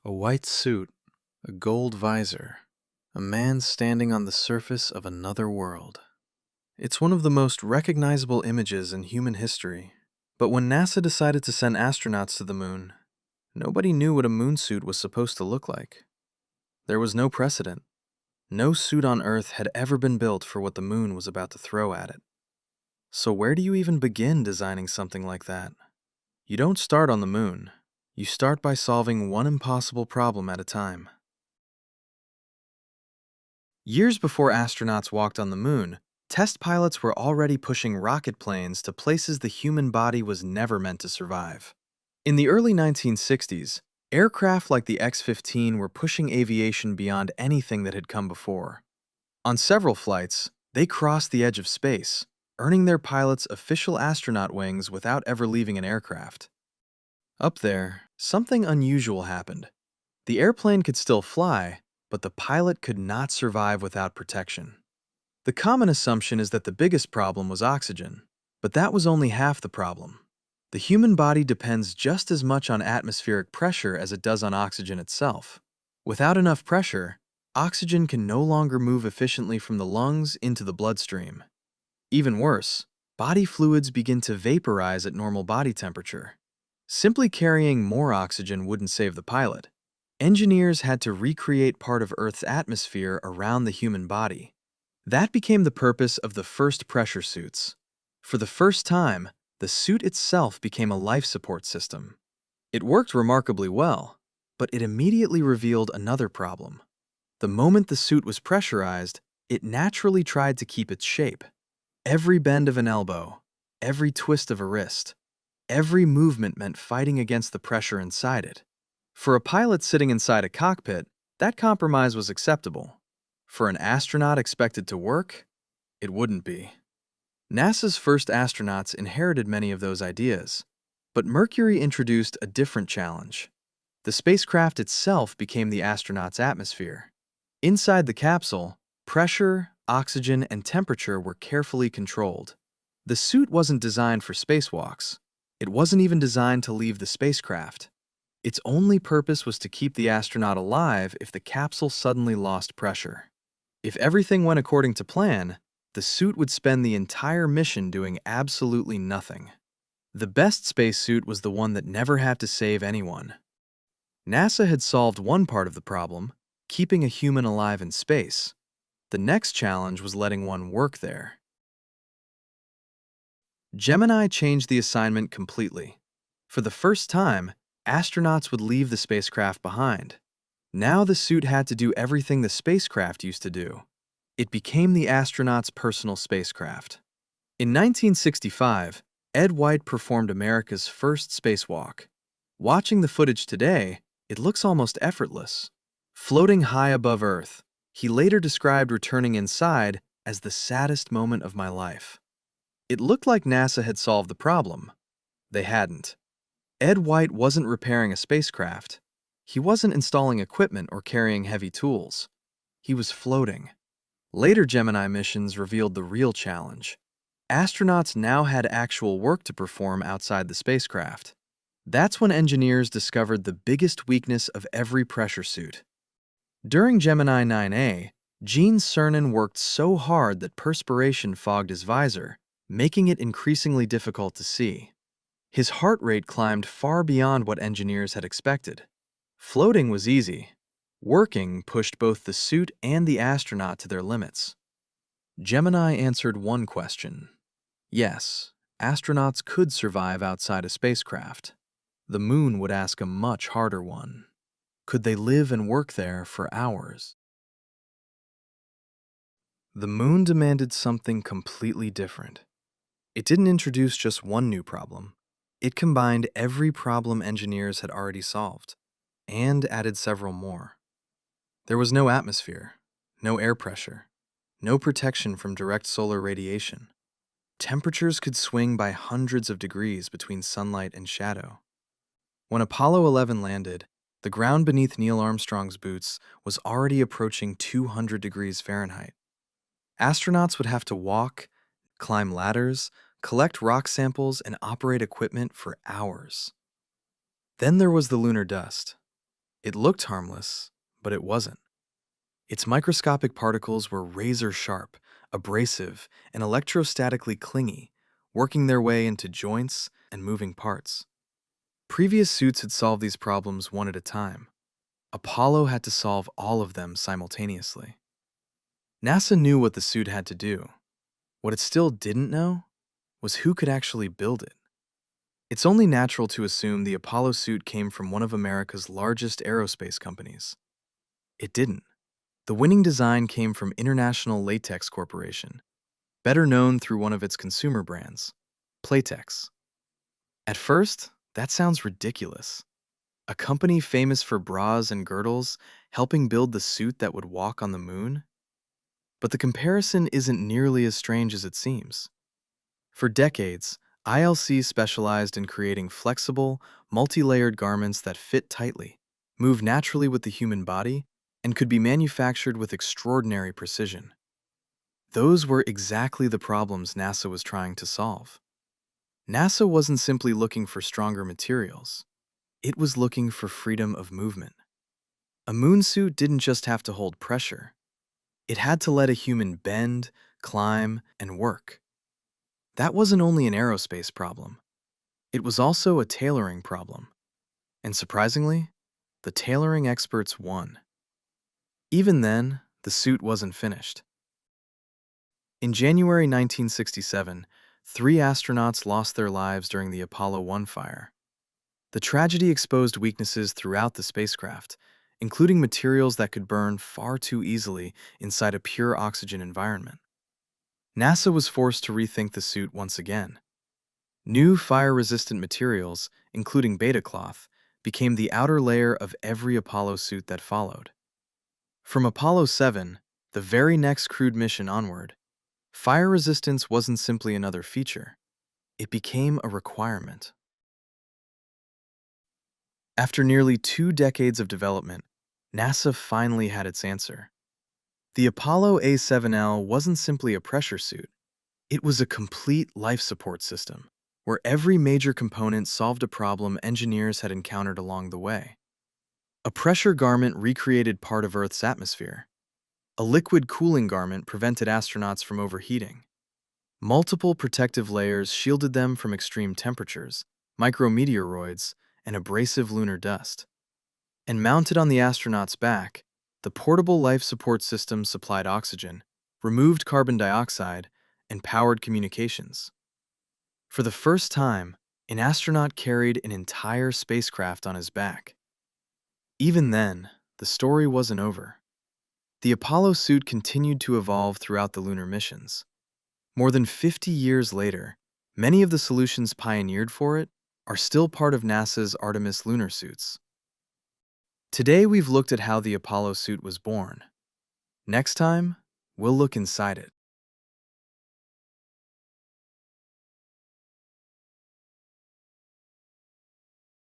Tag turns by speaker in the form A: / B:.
A: A white suit, a gold visor, a man standing on the surface of another world. It's one of the most recognizable images in human history. But when NASA decided to send astronauts to the moon, nobody knew what a moon suit was supposed to look like. There was no precedent. No suit on Earth had ever been built for what the moon was about to throw at it. So where do you even begin designing something like that? You don't start on the moon. You start by solving one impossible problem at a time. Years before astronauts walked on the moon, test pilots were already pushing rocket planes to places the human body was never meant to survive. In the early 1960s, aircraft like the X-15 were pushing aviation beyond anything that had come before. On several flights, they crossed the edge of space, earning their pilots official astronaut wings without ever leaving an aircraft. Up there, something unusual happened. The airplane could still fly, but the pilot could not survive without protection. The common assumption is that the biggest problem was oxygen, but that was only half the problem. The human body depends just as much on atmospheric pressure as it does on oxygen itself. Without enough pressure, oxygen can no longer move efficiently from the lungs into the bloodstream. Even worse, body fluids begin to vaporize at normal body temperature. Simply carrying more oxygen wouldn't save the pilot. Engineers had to recreate part of Earth's atmosphere around the human body. That became the purpose of the first pressure suits. For the first time, the suit itself became a life support system. It worked remarkably well, but it immediately revealed another problem. The moment the suit was pressurized, it naturally tried to keep its shape. Every bend of an elbow, every twist of a wrist, every movement meant fighting against the pressure inside it. For a pilot sitting inside a cockpit, that compromise was acceptable. For an astronaut expected to work, it wouldn't be. NASA's first astronauts inherited many of those ideas, but Mercury introduced a different challenge. The spacecraft itself became the astronaut's atmosphere. Inside the capsule, pressure, oxygen, and temperature were carefully controlled. The suit wasn't designed for spacewalks. It wasn't even designed to leave the spacecraft. Its only purpose was to keep the astronaut alive if the capsule suddenly lost pressure. If everything went according to plan, the suit would spend the entire mission doing absolutely nothing. The best spacesuit was the one that never had to save anyone. NASA had solved one part of the problem, keeping a human alive in space. The next challenge was letting one work there. Gemini changed the assignment completely. For the first time, astronauts would leave the spacecraft behind. Now the suit had to do everything the spacecraft used to do. It became the astronaut's personal spacecraft. In 1965, Ed White performed America's first spacewalk. Watching the footage today, it looks almost effortless. Floating high above Earth, he later described returning inside as the saddest moment of my life. It looked like NASA had solved the problem. They hadn't. Ed White wasn't repairing a spacecraft. He wasn't installing equipment or carrying heavy tools. He was floating. Later Gemini missions revealed the real challenge. Astronauts now had actual work to perform outside the spacecraft. That's when engineers discovered the biggest weakness of every pressure suit. During Gemini 9A, Gene Cernan worked so hard that perspiration fogged his visor, making it increasingly difficult to see. His heart rate climbed far beyond what engineers had expected. Floating was easy. Working pushed both the suit and the astronaut to their limits. Gemini answered one question. Yes, astronauts could survive outside a spacecraft. The moon would ask a much harder one. Could they live and work there for hours? The moon demanded something completely different. It didn't introduce just one new problem. It combined every problem engineers had already solved, and added several more. There was no atmosphere, no air pressure, no protection from direct solar radiation. Temperatures could swing by hundreds of degrees between sunlight and shadow. When Apollo 11 landed, the ground beneath Neil Armstrong's boots was already approaching 200 degrees Fahrenheit. Astronauts would have to walk, climb ladders, collect rock samples, and operate equipment for hours. Then there was the lunar dust. It looked harmless, but it wasn't. Its microscopic particles were razor sharp, abrasive, and electrostatically clingy, working their way into joints and moving parts. Previous suits had solved these problems one at a time. Apollo had to solve all of them simultaneously. NASA knew what the suit had to do. What it still didn't know was who could actually build it. It's only natural to assume the Apollo suit came from one of America's largest aerospace companies. It didn't. The winning design came from International Latex Corporation, better known through one of its consumer brands, Playtex. At first, that sounds ridiculous. A company famous for bras and girdles helping build the suit that would walk on the moon? But the comparison isn't nearly as strange as it seems. For decades, ILC specialized in creating flexible, multi-layered garments that fit tightly, move naturally with the human body, and could be manufactured with extraordinary precision. Those were exactly the problems NASA was trying to solve. NASA wasn't simply looking for stronger materials. It was looking for freedom of movement. A moon suit didn't just have to hold pressure. It had to let a human bend, climb, and work. That wasn't only an aerospace problem. It was also a tailoring problem. And surprisingly, the tailoring experts won. Even then, the suit wasn't finished. In January 1967, 3 astronauts lost their lives during the Apollo 1 fire. The tragedy exposed weaknesses throughout the spacecraft, including materials that could burn far too easily inside a pure oxygen environment. NASA was forced to rethink the suit once again. New fire-resistant materials, including beta cloth, became the outer layer of every Apollo suit that followed. From Apollo 7, the very next crewed mission onward, fire resistance wasn't simply another feature. It became a requirement. After nearly 2 decades of development, NASA finally had its answer. The Apollo A7L wasn't simply a pressure suit. It was a complete life support system, where every major component solved a problem engineers had encountered along the way. A pressure garment recreated part of Earth's atmosphere. A liquid cooling garment prevented astronauts from overheating. Multiple protective layers shielded them from extreme temperatures, micrometeoroids, and abrasive lunar dust. And mounted on the astronaut's back, the portable life support system supplied oxygen, removed carbon dioxide, and powered communications. For the first time, an astronaut carried an entire spacecraft on his back. Even then, the story wasn't over. The Apollo suit continued to evolve throughout the lunar missions. More than 50 years later, many of the solutions pioneered for it are still part of NASA's Artemis lunar suits. Today we've looked at how the Apollo suit was born. Next time, we'll look inside it.